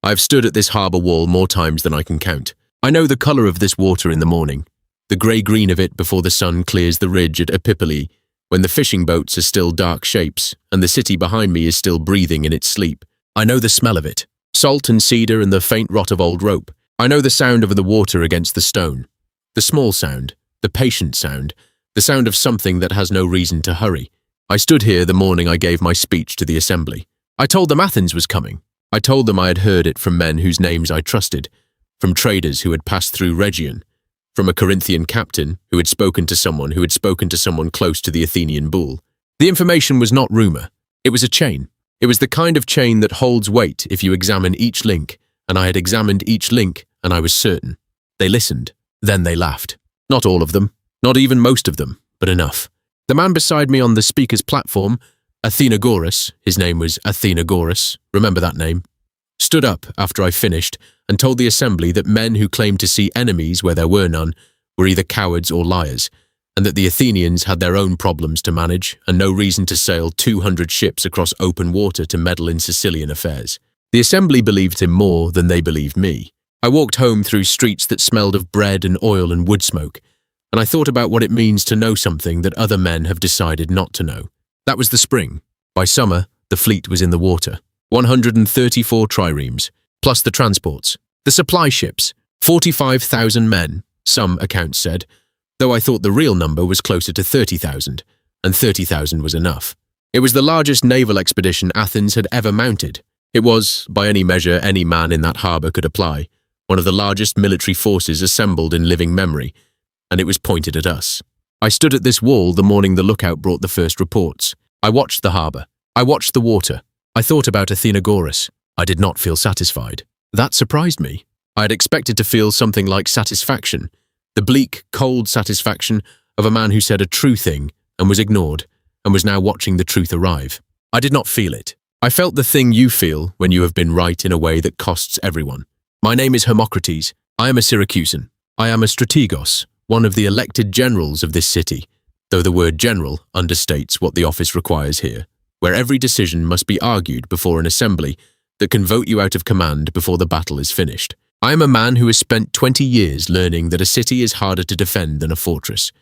I've stood at this harbour wall more times than I can count. I know the colour of this water in the morning, the grey-green of it before the sun clears the ridge at Epipoli, when the fishing boats are still dark shapes, and the city behind me is still breathing in its sleep. I know the smell of it, salt and cedar and the faint rot of old rope. I know the sound of the water against the stone, the small sound, the patient sound, the sound of something that has no reason to hurry. I stood here the morning I gave my speech to the assembly. I told them Athens was coming. I told them I had heard it from men whose names I trusted, from traders who had passed through Rhegion, from a Corinthian captain who had spoken to someone who had spoken to someone close to the Athenian bull. The information was not rumour. It was a chain. It was the kind of chain that holds weight if you examine each link, and I had examined each link, and I was certain. They listened. Then they laughed. Not all of them, not even most of them, but enough. The man beside me on the speaker's platform, Athenagoras, his name was Athenagoras, remember that name, stood up after I finished and told the assembly that men who claimed to see enemies where there were none were either cowards or liars, and that the Athenians had their own problems to manage and no reason to sail 200 ships across open water to meddle in Sicilian affairs. The assembly believed him more than they believed me. I walked home through streets that smelled of bread and oil and wood smoke, and I thought about what it means to know something that other men have decided not to know. That was the spring. By summer, the fleet was in the water. 134 triremes, plus the transports. The supply ships, 45,000 men, some accounts said, though I thought the real number was closer to 30,000, and 30,000 was enough. It was the largest naval expedition Athens had ever mounted. It was, by any measure any man in that harbour could apply, one of the largest military forces assembled in living memory, and it was pointed at us. I stood at this wall the morning the lookout brought the first reports. I watched the harbour. I watched the water. I thought about Athenagoras. I did not feel satisfied. That surprised me. I had expected to feel something like satisfaction, the bleak, cold satisfaction of a man who said a true thing and was ignored, and was now watching the truth arrive. I did not feel it. I felt the thing you feel when you have been right in a way that costs everyone. My name is Hermocrates. I am a Syracusan. I am a strategos, one of the elected generals of this city, though the word general understates what the office requires here, where every decision must be argued before an assembly that can vote you out of command before the battle is finished. I am a man who has spent 20 years learning that a city is harder to defend than a fortress,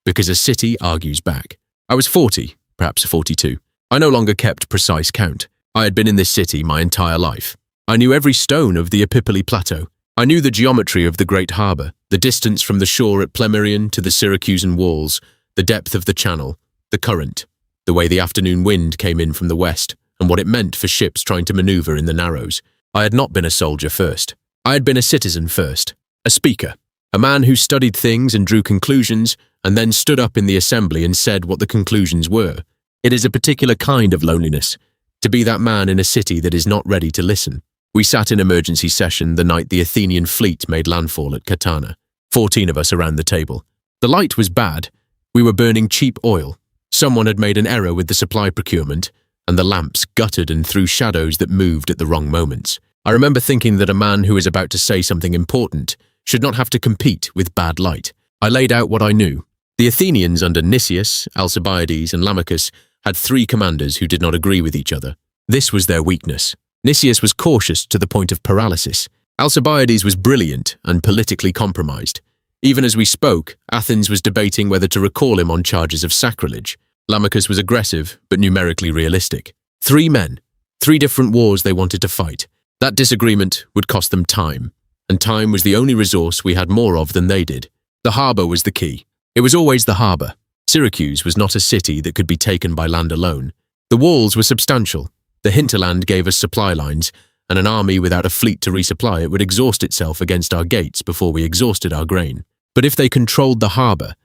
because a city argues back. I was 40, perhaps 42. I no longer kept precise count. I had been in this city my entire life. I knew every stone of the Epipoli plateau. I knew the geometry of the great harbour, the distance from the shore at Plemmyrion to the Syracusan walls, the depth of the channel, the current, the way the afternoon wind came in from the west, and what it meant for ships trying to manoeuvre in the narrows. I had not been a soldier first. I had been a citizen first, a speaker, a man who studied things and drew conclusions, and then stood up in the assembly and said what the conclusions were. It is a particular kind of loneliness, to be that man in a city that is not ready to listen. We sat in emergency session the night the Athenian fleet made landfall at Catana, 14 of us around the table. The light was bad. We were burning cheap oil. Someone had made an error with the supply procurement, and the lamps guttered and threw shadows that moved at the wrong moments. I remember thinking that a man who is about to say something important should not have to compete with bad light. I laid out what I knew. The Athenians under Nicias, Alcibiades, and Lamachus had 3 commanders who did not agree with each other. This was their weakness. Nicias was cautious to the point of paralysis. Alcibiades was brilliant and politically compromised. Even as we spoke, Athens was debating whether to recall him on charges of sacrilege. Lamachus was aggressive, but numerically realistic. 3 men, 3 different wars they wanted to fight. That disagreement would cost them time, and time was the only resource we had more of than they did. The harbour was the key. It was always the harbour. Syracuse was not a city that could be taken by land alone. The walls were substantial. The hinterland gave us supply lines, and an army without a fleet to resupply it would exhaust itself against our gates before we exhausted our grain. But if they controlled the harbour,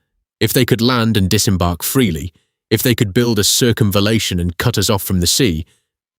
if they could land and disembark freely, if they could build a circumvallation and cut us off from the sea,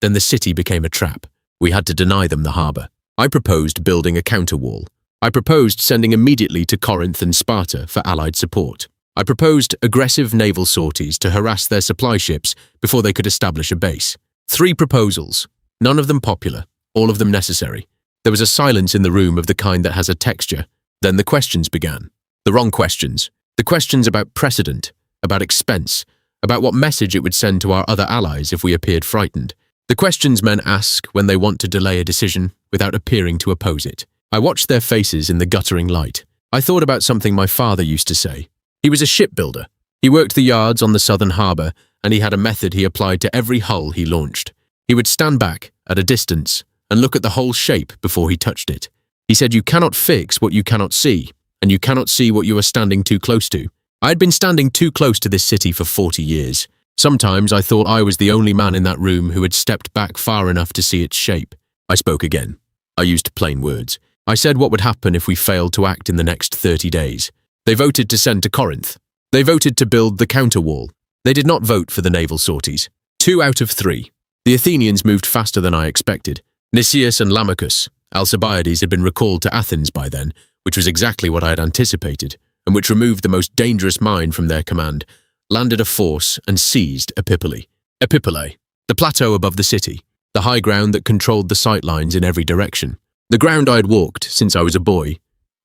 then the city became a trap. We had to deny them the harbour. I proposed building a counterwall. I proposed sending immediately to Corinth and Sparta for allied support. I proposed aggressive naval sorties to harass their supply ships before they could establish a base. 3 proposals, none of them popular, all of them necessary. There was a silence in the room of the kind that has a texture. Then the questions began. The wrong questions. The questions about precedent, about expense, about what message it would send to our other allies if we appeared frightened. The questions men ask when they want to delay a decision without appearing to oppose it. I watched their faces in the guttering light. I thought about something my father used to say. He was a shipbuilder. He worked the yards on the southern harbour, and he had a method he applied to every hull he launched. He would stand back, at a distance, and look at the whole shape before he touched it. He said you cannot fix what you cannot see, and you cannot see what you are standing too close to. I had been standing too close to this city for 40 years. Sometimes I thought I was the only man in that room who had stepped back far enough to see its shape. I spoke again. I used plain words. I said what would happen if we failed to act in the next 30 days. They voted to send to Corinth. They voted to build the counter-wall. They did not vote for the naval sorties. 2 out of 3. The Athenians moved faster than I expected. Nicias and Lamachus, Alcibiades, had been recalled to Athens by then, which was exactly what I had anticipated, and which removed the most dangerous mind from their command, landed a force and seized Epipolae. Epipolae, the plateau above the city, the high ground that controlled the sight lines in every direction. The ground I had walked since I was a boy,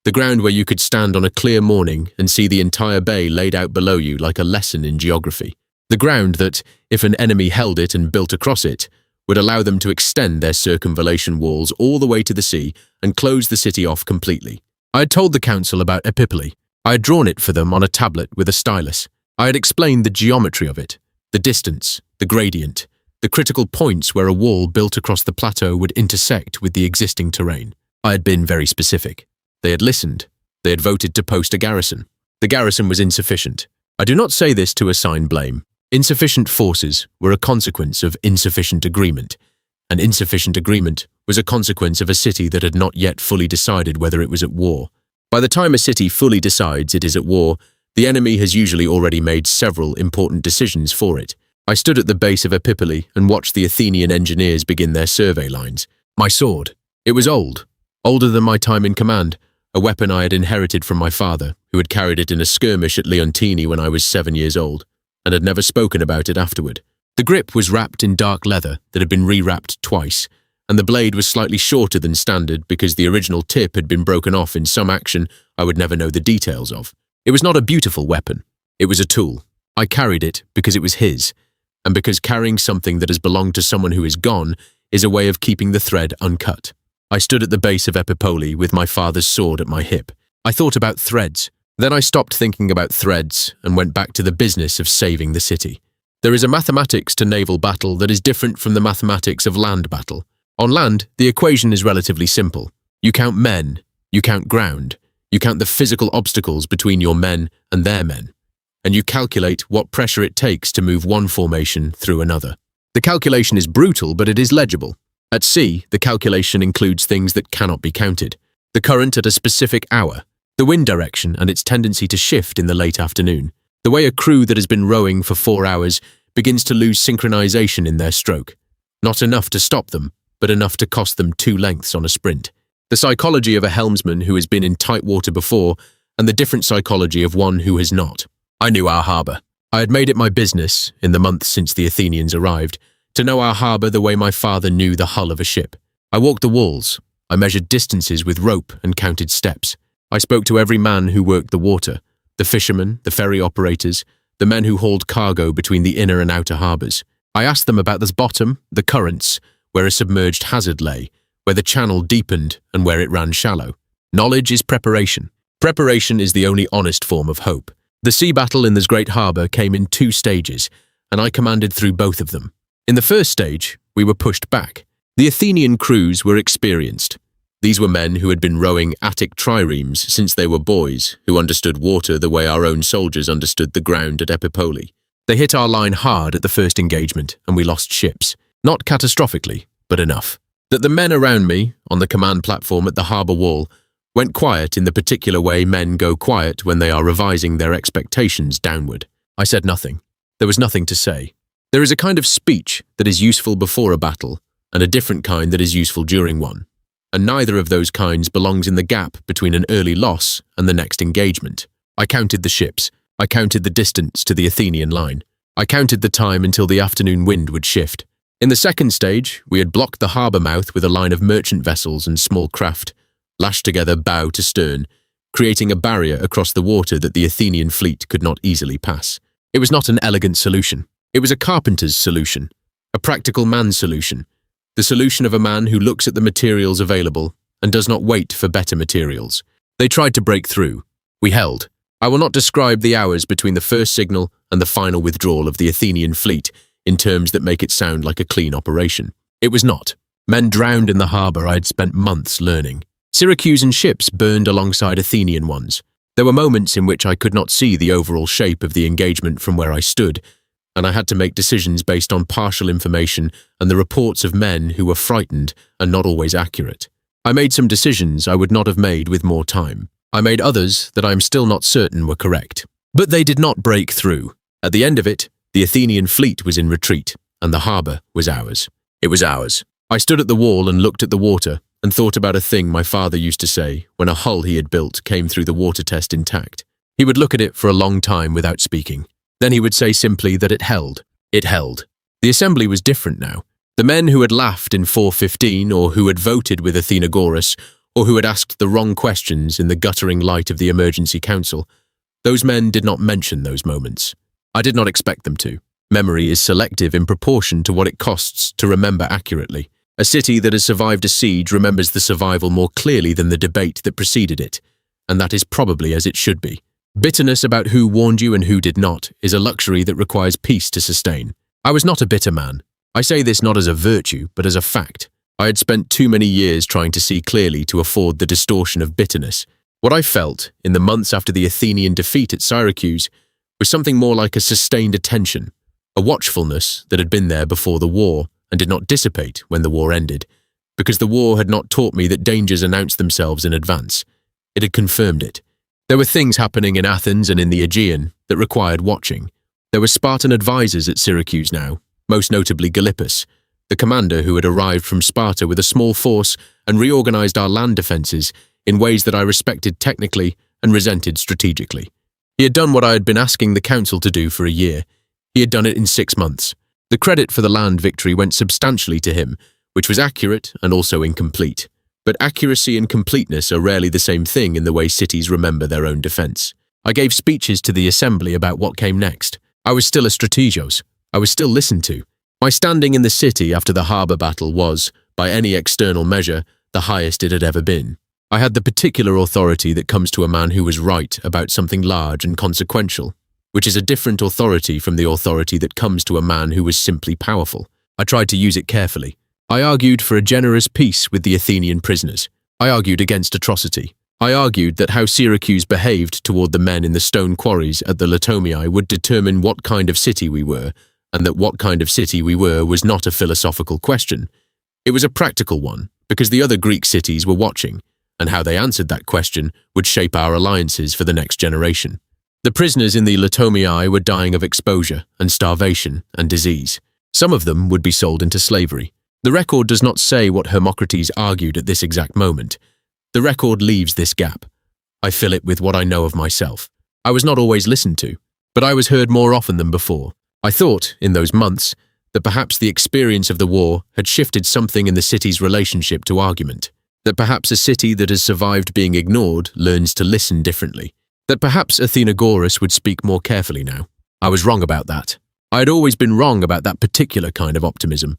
the ground where you could stand on a clear morning and see the entire bay laid out below you like a lesson in geography. The ground that, if an enemy held it and built across it, would allow them to extend their circumvallation walls all the way to the sea and close the city off completely. I had told the council about Epipolae. I had drawn it for them on a tablet with a stylus. I had explained the geometry of it, the distance, the gradient, the critical points where a wall built across the plateau would intersect with the existing terrain. I had been very specific. They had listened. They had voted to post a garrison. The garrison was insufficient. I do not say this to assign blame. Insufficient forces were a consequence of insufficient agreement, and insufficient agreement was a consequence of a city that had not yet fully decided whether it was at war. By the time a city fully decides it is at war, the enemy has usually already made several important decisions for it. I stood at the base of Epipolae and watched the Athenian engineers begin their survey lines. My sword. It was old, older than my time in command, a weapon I had inherited from my father, who had carried it in a skirmish at Leontini when I was 7 years old, and had never spoken about it afterward. The grip was wrapped in dark leather that had been re-wrapped twice, and the blade was slightly shorter than standard because the original tip had been broken off in some action I would never know the details of. It was not a beautiful weapon. It was a tool. I carried it because it was his, and because carrying something that has belonged to someone who is gone is a way of keeping the thread uncut. I stood at the base of Epipolae with my father's sword at my hip. I thought about threads. Then I stopped thinking about threads and went back to the business of saving the city. There is a mathematics to naval battle that is different from the mathematics of land battle. On land, the equation is relatively simple. You count men, you count ground, you count the physical obstacles between your men and their men, and you calculate what pressure it takes to move one formation through another. The calculation is brutal, but it is legible. At sea, the calculation includes things that cannot be counted. The current at a specific hour, the wind direction and its tendency to shift in the late afternoon, the way a crew that has been rowing for 4 hours begins to lose synchronization in their stroke. Not enough to stop them, but enough to cost them 2 lengths on a sprint. The psychology of a helmsman who has been in tight water before, and the different psychology of one who has not. I knew our harbour. I had made it my business, in the months since the Athenians arrived, to know our harbour the way my father knew the hull of a ship. I walked the walls. I measured distances with rope and counted steps. I spoke to every man who worked the water, the fishermen, the ferry operators, the men who hauled cargo between the inner and outer harbours. I asked them about the bottom, the currents, where a submerged hazard lay, where the channel deepened and where it ran shallow. Knowledge is preparation. Preparation is the only honest form of hope. The sea battle in this great harbour came in 2 stages, and I commanded through both of them. In the first stage, we were pushed back. The Athenian crews were experienced. These were men who had been rowing Attic triremes since they were boys, who understood water the way our own soldiers understood the ground at Epipolae. They hit our line hard at the first engagement, and we lost ships. Not catastrophically, but enough. That the men around me, on the command platform at the harbour wall, went quiet in the particular way men go quiet when they are revising their expectations downward. I said nothing. There was nothing to say. There is a kind of speech that is useful before a battle, and a different kind that is useful during one. And neither of those kinds belongs in the gap between an early loss and the next engagement. I counted the ships. I counted the distance to the Athenian line. I counted the time until the afternoon wind would shift. In the second stage, we had blocked the harbour mouth with a line of merchant vessels and small craft, lashed together bow to stern, creating a barrier across the water that the Athenian fleet could not easily pass. It was not an elegant solution. It was a carpenter's solution, a practical man's solution. the solution of a man who looks at the materials available and does not wait for better materials. They tried to break through. We held. I will not describe the hours between the first signal and the final withdrawal of the Athenian fleet in terms that make it sound like a clean operation. It was not. Men drowned in the harbour I had spent months learning. Syracusan ships burned alongside Athenian ones. There were moments in which I could not see the overall shape of the engagement from where I stood, and I had to make decisions based on partial information and the reports of men who were frightened and not always accurate. I made some decisions I would not have made with more time. I made others that I am still not certain were correct. But they did not break through. At the end of it, the Athenian fleet was in retreat, and the harbour was ours. It was ours. I stood at the wall and looked at the water and thought about a thing my father used to say when a hull he had built came through the water test intact. He would look at it for a long time without speaking. Then he would say simply that it held. It held. The assembly was different now. The men who had laughed in 415 or who had voted with Athenagoras or who had asked the wrong questions in the guttering light of the emergency council, those men did not mention those moments. I did not expect them to. Memory is selective in proportion to what it costs to remember accurately. A city that has survived a siege remembers the survival more clearly than the debate that preceded it, and that is probably as it should be. Bitterness about who warned you and who did not is a luxury that requires peace to sustain. I was not a bitter man. I say this not as a virtue, but as a fact. I had spent too many years trying to see clearly to afford the distortion of bitterness. What I felt, in the months after the Athenian defeat at Syracuse, was something more like a sustained attention, a watchfulness that had been there before the war and did not dissipate when the war ended, because the war had not taught me that dangers announced themselves in advance. It had confirmed it. There were things happening in Athens and in the Aegean that required watching. There were Spartan advisors at Syracuse now, most notably Gylippus, the commander who had arrived from Sparta with a small force and reorganized our land defences in ways that I respected technically and resented strategically. He had done what I had been asking the council to do for a year. He had done it in 6 months. The credit for the land victory went substantially to him, which was accurate and also incomplete. But accuracy and completeness are rarely the same thing in the way cities remember their own defence. I gave speeches to the assembly about what came next. I was still a strategos. I was still listened to. My standing in the city after the harbour battle was, by any external measure, the highest it had ever been. I had the particular authority that comes to a man who was right about something large and consequential, which is a different authority from the authority that comes to a man who was simply powerful. I tried to use it carefully. I argued for a generous peace with the Athenian prisoners. I argued against atrocity. I argued that how Syracuse behaved toward the men in the stone quarries at the Latomiae would determine what kind of city we were, and that what kind of city we were was not a philosophical question. It was a practical one, because the other Greek cities were watching, and how they answered that question would shape our alliances for the next generation. The prisoners in the Latomiae were dying of exposure and starvation and disease. Some of them would be sold into slavery. The record does not say what Hermocrates argued at this exact moment. The record leaves this gap. I fill it with what I know of myself. I was not always listened to, but I was heard more often than before. I thought, in those months, that perhaps the experience of the war had shifted something in the city's relationship to argument. That perhaps a city that has survived being ignored learns to listen differently. That perhaps Athenagoras would speak more carefully now. I was wrong about that. I had always been wrong about that particular kind of optimism,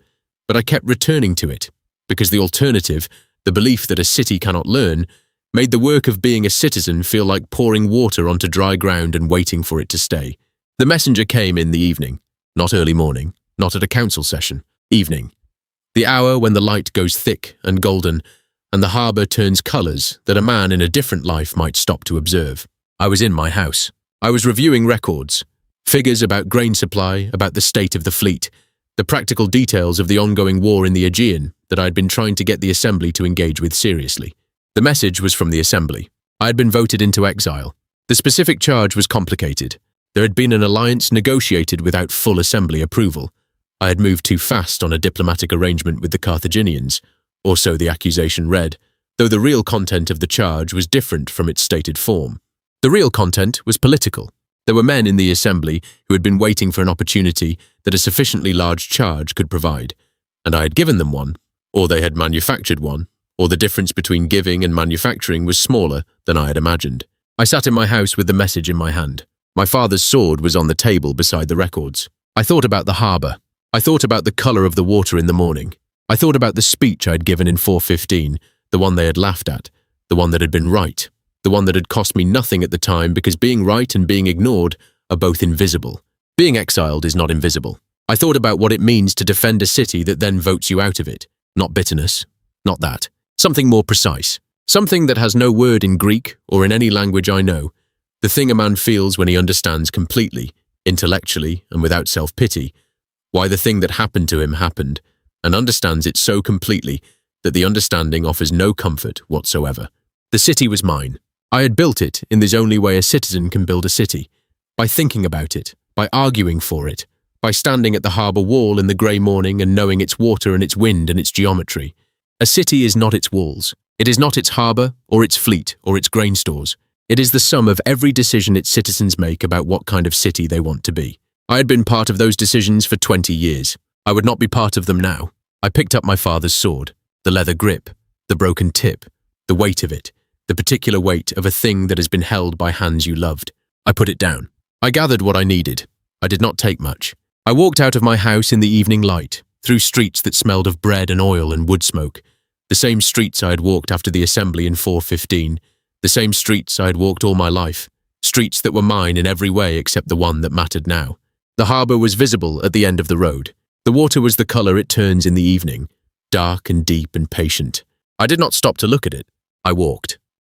but I kept returning to it, because the alternative, the belief that a city cannot learn, made the work of being a citizen feel like pouring water onto dry ground and waiting for it to stay. The messenger came in the evening, not early morning, not at a council session, evening. The hour when the light goes thick and golden, and the harbour turns colours that a man in a different life might stop to observe. I was in my house. I was reviewing records, figures about grain supply, about the state of the fleet, the practical details of the ongoing war in the Aegean that I had been trying to get the assembly to engage with seriously. The message was from the assembly. I had been voted into exile. The specific charge was complicated. There had been an alliance negotiated without full assembly approval. I had moved too fast on a diplomatic arrangement with the Carthaginians, or so the accusation read, though the real content of the charge was different from its stated form. The real content was political. There were men in the assembly who had been waiting for an opportunity that a sufficiently large charge could provide, and I had given them one, or they had manufactured one, or the difference between giving and manufacturing was smaller than I had imagined. I sat in my house with the message in my hand. My father's sword was on the table beside the records. I thought about the harbour. I thought about the colour of the water in the morning. I thought about the speech I'd given in 415, the one they had laughed at, the one that had been right, the one that had cost me nothing at the time because being right and being ignored are both invisible. Being exiled is not invisible. I thought about what it means to defend a city that then votes you out of it. Not bitterness. Not that. Something more precise. Something that has no word in Greek or in any language I know. The thing a man feels when he understands completely, intellectually and without self-pity, why the thing that happened to him happened, and understands it so completely that the understanding offers no comfort whatsoever. The city was mine. I had built it in this only way a citizen can build a city, by thinking about it, by arguing for it, by standing at the harbour wall in the grey morning and knowing its water and its wind and its geometry. A city is not its walls. It is not its harbour or its fleet or its grain stores. It is the sum of every decision its citizens make about what kind of city they want to be. I had been part of those decisions for 20 years. I would not be part of them now. I picked up my father's sword, the leather grip, the broken tip, the weight of it, the particular weight of a thing that has been held by hands you loved. I put it down. I gathered what I needed. I did not take much. I walked out of my house in the evening light, through streets that smelled of bread and oil and wood smoke, the same streets I had walked after the assembly in 415, the same streets I had walked all my life, streets that were mine in every way except the one that mattered now. The harbour was visible at the end of the road. The water was the colour it turns in the evening, dark and deep and patient. I did not stop to look at it. I walked.